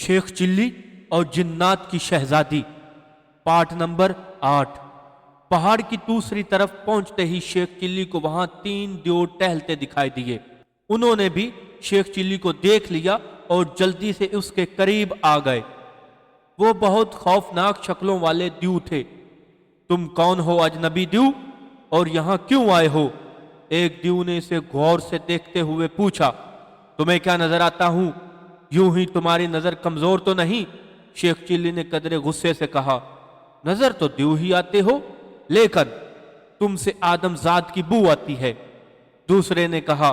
Sheikh chilli और जिन्नात की शहजादी पार्ट नंबर 8। पहाड़ की दूसरी तरफ पहुंचते ही शेख चिल्ली को वहां 3 दियोर टहलते दिखाई दिए। उन्होंने भी शेख चिल्ली को देख लिया और जल्दी से उसके करीब आ गए। वो बहुत खौफनाक शक्लों वाले द्यू थे। तुम कौन हो अजनबी द्यू, और यहां क्यों आए हो? एक द्यू ने इसे गौर से देखते हुए पूछा। तुम्हें क्या नजर आता हूं? यूं ही तुम्हारी नजर कमजोर तो नहीं? शेख चिल्ली ने कदरे गुस्से से कहा। नजर तो द्यू ही आते हो, लेकिन तुमसे आदमजाद की बू आती है। दूसरे ने कहा,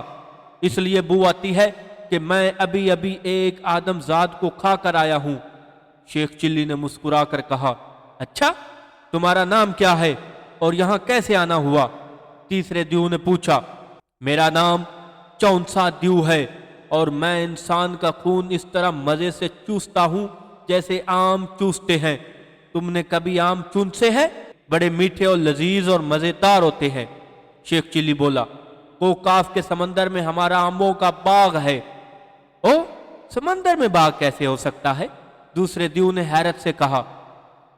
इसलिए बू आती है कि मैं अभी अभी एक आदमजाद को खा कर आया हूं। शेख चिल्ली ने मुस्कुरा कर कहा, अच्छा, तुम्हारा नाम क्या है और यहां कैसे आना हुआ? तीसरे द्यू ने पूछा। मेरा नाम चौंसा द्यू है और मैं इंसान का खून इस तरह मजे से चूसता हूं जैसे आम चूसते हैं। तुमने कभी आम चूसे हैं? बड़े मीठे और लजीज और मजेदार होते हैं। शेख चिल्ली बोला, कोकाफ के समंदर में हमारा आमों का बाग है। ओ, समंदर में बाग कैसे हो सकता है? दूसरे द्यू ने हैरत से कहा।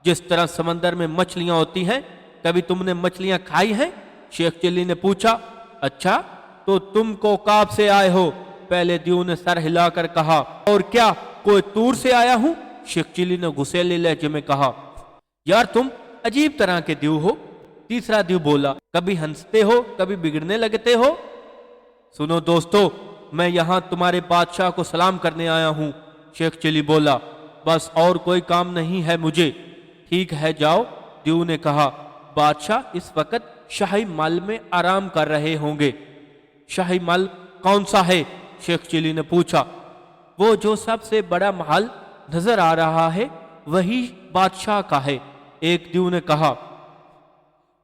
जिस तरह समंदर में मछलियां होती हैं, कभी तुमने मछलियां खाई हैं? शेख चिल्ली ने पूछा। अच्छा, तो तुम कोकाफ से आए हो? पहले द्यू ने सर हिलाकर कहा। और क्या कोई तूर से आया हूं? शेख चिल्ली ने गुस्सैले लहजे में कहा। यार, तुम अजीब तरह के द्यू हो। तीसरा द्यू बोला, कभी हंसते हो, कभी बिगड़ने लगते हो। सुनो दोस्तों, मैं यहां तुम्हारे बादशाह को सलाम करने आया हूं। शेख चिल्ली बोला, बस और कोई काम नहीं है मुझे। ठीक है, जाओ, द्यू ने कहा। बादशाह इस वक्त शाही महल में आराम कर रहे होंगे। शाही महल कौन सा है? शेख चिल्ली ने पूछा। वो जो सबसे बड़ा महल नजर आ रहा है, वही बादशाह का है, एक द्यू ने कहा।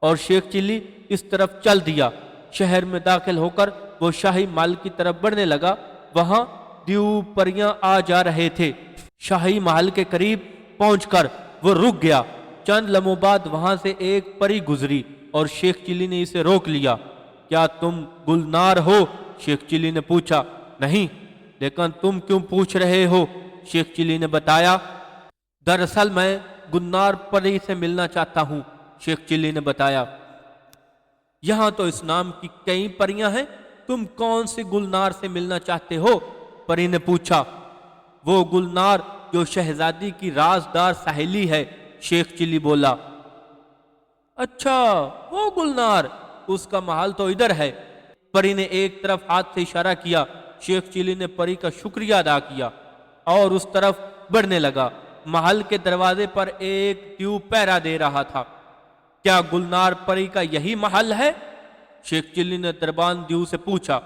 और शेख चिल्ली इस तरफ चल दिया। शहर में दाखिल होकर वो शाही महल की तरफ बढ़ने लगा। वहां द्यू परियां आ जा रहे थे। शाही महल के करीब पहुंचकर वो रुक गया। चंद लम्हों बाद वहां से एक परी गुजरी और शेख चिल्ली ने इसे रोक लिया। क्या तुम गुलनार हो? शेख चिल्ली ने पूछा। नहीं, लेकिन तुम क्यों पूछ रहे हो? शेख चिल्ली ने बताया। दरअसल मैं गुलनार परी से मिलना चाहता हूं, शेख चिल्ली ने बताया। यहां तो इस नाम की कई परियां हैं, तुम कौन सी गुलनार से मिलना चाहते हो? परी ने पूछा। वो गुलनार जो शहजादी की राजदार सहेली है, शेख चिल्ली बोला। अच्छा, वो गुलनार, उसका महल तो इधर है। परी ने एक तरफ हाथ से इशारा किया। शेख चिल्ली ने परी का शुक्रिया अदा किया और उस तरफ बढ़ने लगा। महल के दरवाजे पर एक द्यू पहरा दे रहा था। क्या गुलनार परी का यही महल है? शेख चिल्ली ने दरबान द्यू से पूछा।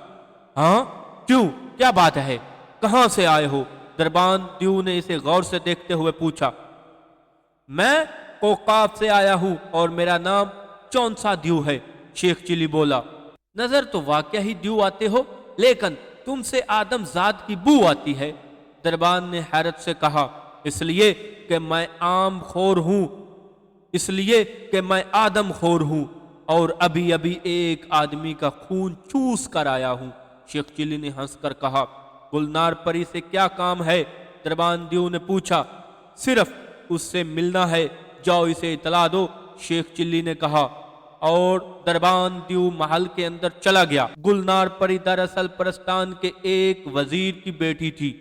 हाँ, क्यों, क्या बात है? कहां से आए हो? दरबान द्यू ने इसे गौर से देखते हुए पूछा। मैं कोकाफ से आया हूं और मेरा नाम चौंसा द्यू है, शेख चिल्ली बोला। नजर तो वाकई ही द्यू आते हो, लेकिन तुमसे आदमजाद की बू आती है। दरबान ने हैरत से कहा। इसलिए कि मैं आम खोर हूं, इसलिए कि मैं आदम खोर हूं और अभी अभी एक आदमी का खून चूस कर आया हूं, शेख चिल्ली ने हंसकर कहा। गुलनार परी से क्या काम है? दरबान द्यू ने पूछा। सिर्फ उससे मिलना है, जाओ इसे इतला दो, शेख चिल्ली ने कहा। और दरबान द्यू महल के अंदर चला गया। गुलनार परी दरअसल परस्तान के एक वजीर की बेटी थी।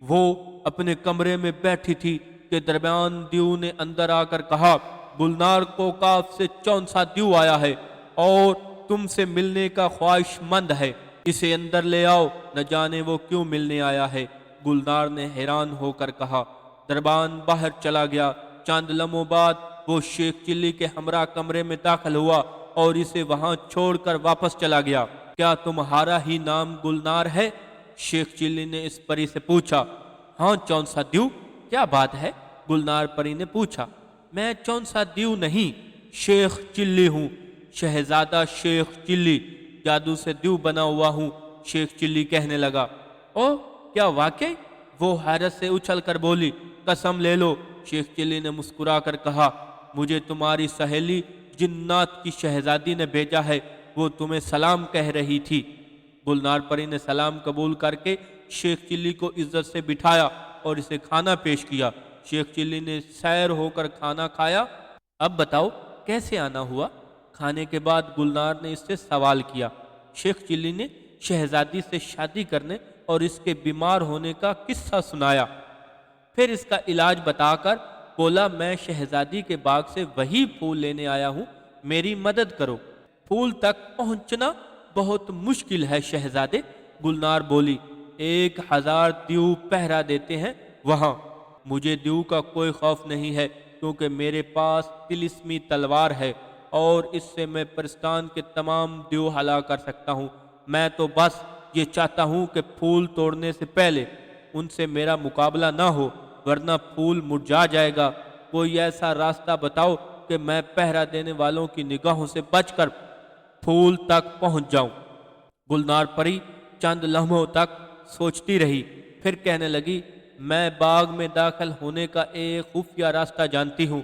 वो अपने कमरे में बैठी थी कि दरबान द्यू ने अंदर आकर कहा, गुलनार कोकाफ से चौंसा द्यू आया है और तुमसे मिलने का ख्वाहिशमंद है, इसे अंदर ले आओ, न जाने वो क्यों मिलने आया है। गुलनार ने हैरान होकर कहा। दरबान बाहर चला गया। चंद लम्हों बाद वो शेख चिल्ली के हमरा कमरे में दाखिल हुआ और इसे वहां छोड़कर वापस चला गया। क्या तुम्हारा ही नाम गुलनार है? शेख चिल्ली ने इस परी से पूछा। हाँ चौंसा द्यू, क्या बात है? गुलनार परी ने पूछा। मैं चौंसा द्यू नहीं, शेख चिल्ली हूँ, शहजादा शेख चिल्ली, जादू से द्यू बना हुआ हूँ, शेख चिल्ली कहने लगा। ओ, क्या वाकई? वो हैरत से उछल कर बोली। कसम ले लो, शेख चिल्ली ने मुस्कुरा कर कहा। मुझे तुम्हारी सहेली जिन्नात की शहजादी ने भेजा है, वो तुम्हें सलाम कह रही थी। गुलनार परी ने सलाम कबूल करके शेख चिल्ली को इज्जत से बिठाया اور اسے کھانا پیش کیا۔ شیخ چلی نے سیر ہو کر کھانا کھایا۔ اب بتاؤ کیسے آنا ہوا؟ کھانے کے بعد گلنار نے اس سے سوال کیا۔ شیخ چلی نے شہزادی سے شادی کرنے اور اس کے بیمار ہونے کا قصہ سنایا، پھر اس کا علاج بتا کر بولا میں شہزادی کے باغ سے وہی پھول لینے آیا ہوں، میری مدد کرو۔ پھول تک پہنچنا بہت مشکل ہے شہزادے، گلنار بولی، 1000 دیو پہرا دیتے ہیں وہاں۔ مجھے دیو کا کوئی خوف نہیں ہے کیونکہ میرے پاس طلسمی تلوار ہے اور اس سے میں پرستان کے تمام دیو ہلا کر سکتا ہوں۔ میں تو بس یہ چاہتا ہوں کہ پھول توڑنے سے پہلے ان سے میرا مقابلہ نہ ہو، ورنہ پھول مرجھا جائے گا۔ کوئی ایسا راستہ بتاؤ کہ میں پہرا دینے والوں کی نگاہوں سے بچ کر پھول تک پہنچ جاؤں۔ گلنار پری چند لمحوں تک سوچتی رہی، پھر کہنے لگی، میں باغ میں داخل ہونے کا ایک خفیہ راستہ جانتی ہوں۔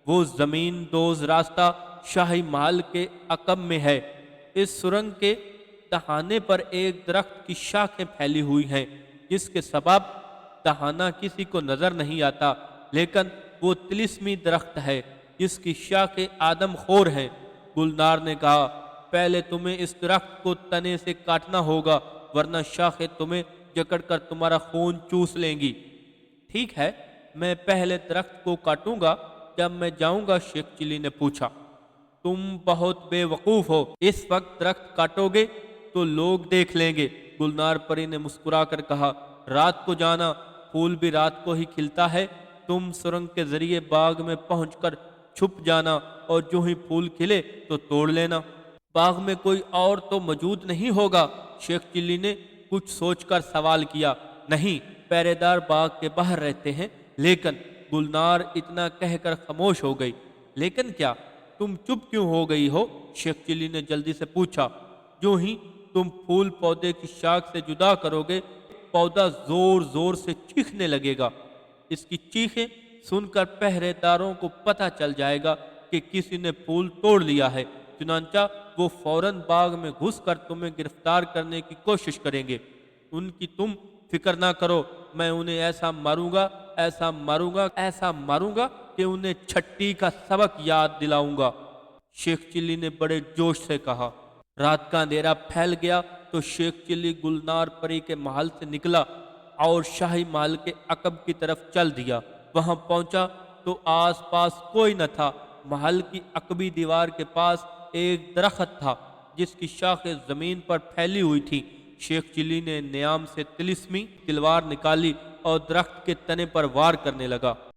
وہ زمین دوز راستہ شاہی محل کے عقب میں ہے۔ اس سرنگ کے تہانے پر ایک درخت کی شاخیں پھیلی ہوئی ہیں جس کے سبب تہانا کسی کو نظر نہیں آتا، لیکن وہ طلسمی درخت ہے جس کی شاخیں آدم خور ہیں۔ گلنار نے کہا، پہلے تمہیں اس درخت کو تنے سے کاٹنا ہوگا ورنہ شاخیں تمہیں جکڑ کر تمہارا خون چوس لیں گی۔ ٹھیک ہے، میں پہلے درخت کو کاٹوں گا جب میں جاؤں گا، شیخ چلی نے پوچھا۔ تم بہت بے وقوف ہو، اس وقت درخت کاٹو گے تو لوگ دیکھ لیں گے۔ گلنار پری نے مسکرا کر کہا، رات کو جانا، پھول بھی رات کو ہی کھلتا ہے۔ تم سرنگ کے ذریعے باغ میں پہنچ کر چھپ جانا اور جو ہی پھول کھلے تو توڑ لینا۔ باغ میں کوئی اور تو موجود نہیں ہوگا؟ شیخ چلی نے کچھ سوچ کر سوال کیا۔ نہیں، پہرے دار باغ کے باہر رہتے ہیں۔ لیکن گلنار اتنا کہہ کر خاموش ہو گئی۔ لیکن کیا؟ تم چپ کیوں ہو گئی ہو؟ شیخ چلی نے جلدی سے پوچھا۔ جو ہی تم پھول پودے کی شاخ سے جدا کرو گے، پودا زور زور سے چیخنے لگے گا۔ اس کی چیخیں سن کر پہرے داروں کو پتہ چل جائے گا کہ کسی نے پھول توڑ لیا ہے، چنانچہ وہ فوراً باغ میں گھس کر تمہیں گرفتار کرنے کی کوشش کریں گے۔ ان کی تم فکر نہ کرو، میں انہیں ایسا ماروں گا، ایسا ماروں گا، ایسا ماروں گا کہ انہیں چھٹی کا سبق یاد دلاؤں گا۔ شیخ چلی نے بڑے جوش سے کہا۔ رات کا اندھیرا پھیل گیا تو شیخ چلی گلنار پری کے محل سے نکلا اور شاہی محل کے عقب کی طرف چل دیا۔ وہاں پہنچا تو آس پاس کوئی نہ تھا۔ محل کی عقبی دیوار کے پاس ایک درخت تھا جس کی شاخیں زمین پر پھیلی ہوئی تھی۔ شیخ چلی نے نیام سے طلسمی تلوار نکالی اور درخت کے تنے پر وار کرنے لگا۔